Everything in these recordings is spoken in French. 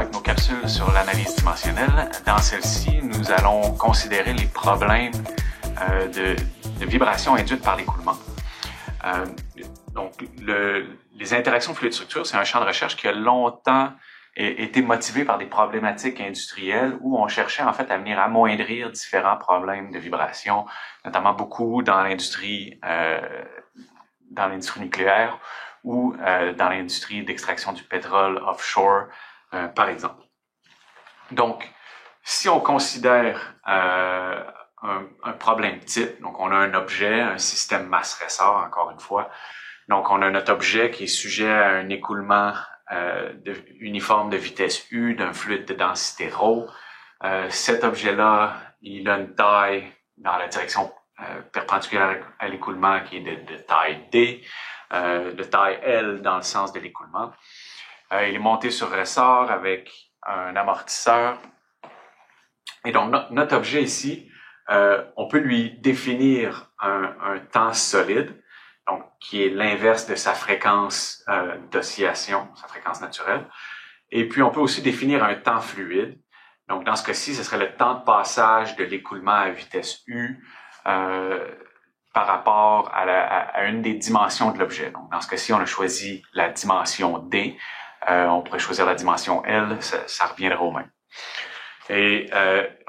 avec nos capsules sur l'analyse dimensionnelle. Dans celle-ci, nous allons considérer les problèmes de vibrations induites par l'écoulement. Les interactions fluide-structure, c'est un champ de recherche qui a longtemps été motivé par des problématiques industrielles où on cherchait en fait à venir amoindrir différents problèmes de vibration, notamment beaucoup dans l'industrie nucléaire ou dans l'industrie d'extraction du pétrole offshore, par exemple. Donc, si on considère un problème type, donc on a un objet, un système masse-ressort, encore une fois, donc on a notre objet qui est sujet à un écoulement uniforme de vitesse U d'un fluide de densité ρ. Cet objet-là, il a une taille dans la direction perpendiculaire à l'écoulement qui est de taille D, de taille L dans le sens de l'écoulement. Il est monté sur ressort avec un amortisseur. Et donc, notre objet ici, on peut lui définir un temps solide, donc qui est l'inverse de sa fréquence d'oscillation, sa fréquence naturelle. Et puis, on peut aussi définir un temps fluide. Donc, dans ce cas-ci, ce serait le temps de passage de l'écoulement à vitesse U par rapport à une des dimensions de l'objet. Donc, dans ce cas-ci, on a choisi la dimension D. On pourrait choisir la dimension L, ça reviendra au même. Et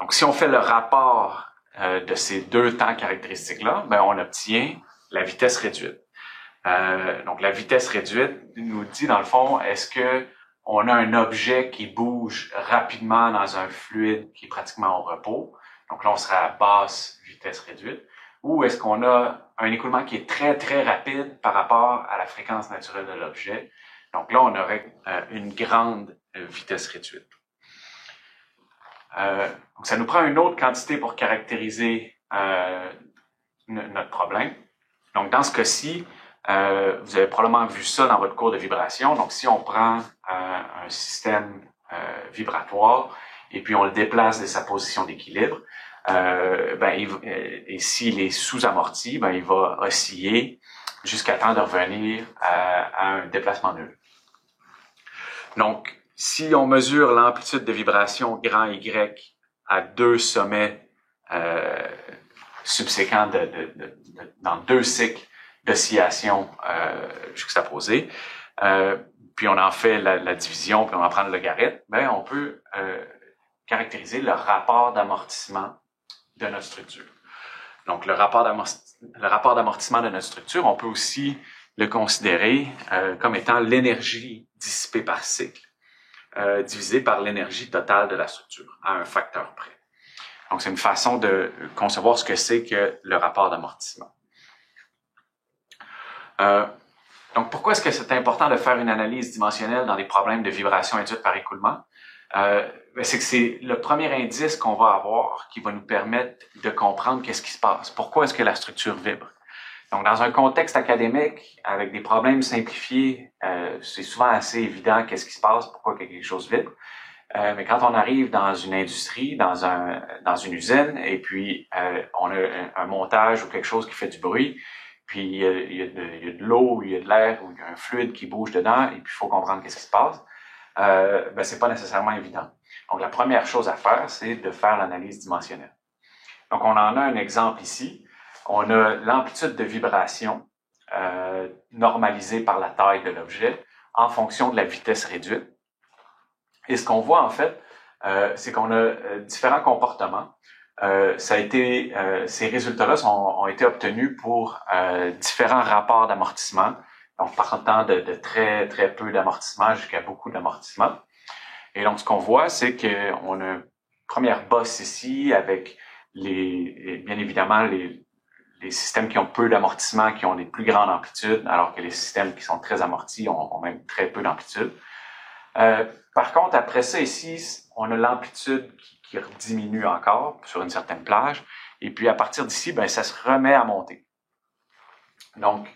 donc, si on fait le rapport de ces deux temps caractéristiques-là, ben, on obtient la vitesse réduite. Donc, la vitesse réduite nous dit, dans le fond, est-ce que on a un objet qui bouge rapidement dans un fluide qui est pratiquement au repos? Donc là, on serait à basse vitesse réduite. Ou est-ce qu'on a un écoulement qui est très, très rapide par rapport à la fréquence naturelle de l'objet? Donc là, on aurait une grande vitesse réduite. Donc ça nous prend une autre quantité pour caractériser notre problème. Donc dans ce cas-ci, vous avez probablement vu ça dans votre cours de vibration. Donc si on prend un système vibratoire et puis on le déplace de sa position d'équilibre, et s'il est sous-amorti, ben, il va osciller jusqu'à temps de revenir à un déplacement nul. Donc, si on mesure l'amplitude de vibration grand Y à deux sommets subséquents dans deux cycles d'oscillation juxtaposés, puis on en fait la division, puis on en prend le logarithme, ben on peut caractériser le rapport d'amortissement de notre structure. Donc, le rapport d'amortissement de notre structure, on peut aussi le considérer comme étant l'énergie dissipée par cycle divisée par l'énergie totale de la structure, à un facteur près. Donc, c'est une façon de concevoir ce que c'est que le rapport d'amortissement. Donc, pourquoi est-ce que c'est important de faire une analyse dimensionnelle dans des problèmes de vibration induite par écoulement? C'est que c'est le premier indice qu'on va avoir qui va nous permettre de comprendre qu'est-ce qui se passe. Pourquoi est-ce que la structure vibre? Donc, dans un contexte académique, avec des problèmes simplifiés, c'est souvent assez évident qu'est-ce qui se passe, pourquoi quelque chose vibre. Mais quand on arrive dans une industrie, dans une usine, et puis on a un montage ou quelque chose qui fait du bruit, puis il y a de l'eau, il y a de l'air, ou il y a un fluide qui bouge dedans, et puis il faut comprendre qu'est-ce qui se passe. C'est pas nécessairement évident. Donc, la première chose à faire, c'est de faire l'analyse dimensionnelle. Donc, on en a un exemple ici. On a l'amplitude de vibration normalisée par la taille de l'objet en fonction de la vitesse réduite. Et ce qu'on voit, en fait, c'est qu'on a différents comportements. Ces résultats-là ont été obtenus pour différents rapports d'amortissement. Donc, partant de très, très peu d'amortissement jusqu'à beaucoup d'amortissement. Et donc, ce qu'on voit, c'est qu'on a une première bosse ici avec bien évidemment, les systèmes qui ont peu d'amortissement, qui ont des plus grandes amplitudes, alors que les systèmes qui sont très amortis ont même très peu d'amplitude. Par contre, après ça, ici, on a l'amplitude qui diminue encore sur une certaine plage. Et puis, à partir d'ici, ben, ça se remet à monter. Donc,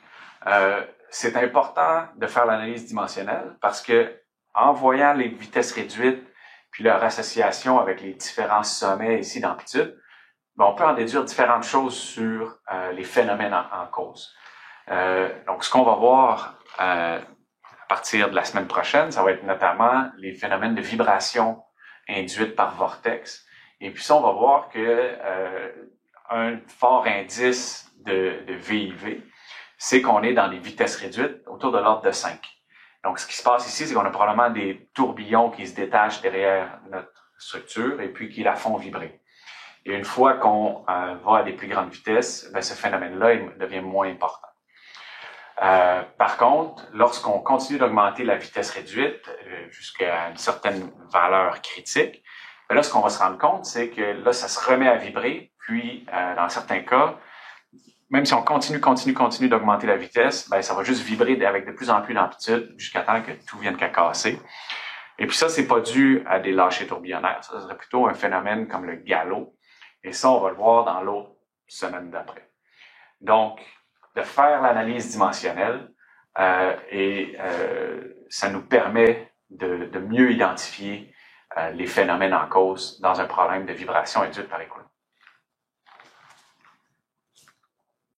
c'est important de faire l'analyse dimensionnelle parce que en voyant les vitesses réduites puis leur association avec les différents sommets ici d'amplitude, ben on peut en déduire différentes choses sur les phénomènes en cause. Donc, ce qu'on va voir partir de la semaine prochaine, ça va être notamment les phénomènes de vibration induites par vortex. Et puis ça, on va voir que un fort indice de VIV, c'est qu'on est dans des vitesses réduites autour de l'ordre de 5. Donc, ce qui se passe ici, c'est qu'on a probablement des tourbillons qui se détachent derrière notre structure et puis qui la font vibrer. Et une fois qu'on va à des plus grandes vitesses, ben, ce phénomène-là devient moins important. Par contre, lorsqu'on continue d'augmenter la vitesse réduite jusqu'à une certaine valeur critique, ben là, ce qu'on va se rendre compte, c'est que là, ça se remet à vibrer, puis dans certains cas, même si on continue d'augmenter la vitesse, ben ça va juste vibrer avec de plus en plus d'amplitude jusqu'à temps que tout vienne qu'à casser. Et puis ça, c'est pas dû à des lâchers tourbillonnaires, ça serait plutôt un phénomène comme le galop. Et ça, on va le voir dans l'autre semaine d'après. Donc, de faire l'analyse dimensionnelle ça nous permet de mieux identifier les phénomènes en cause dans un problème de vibration induite par écoulement.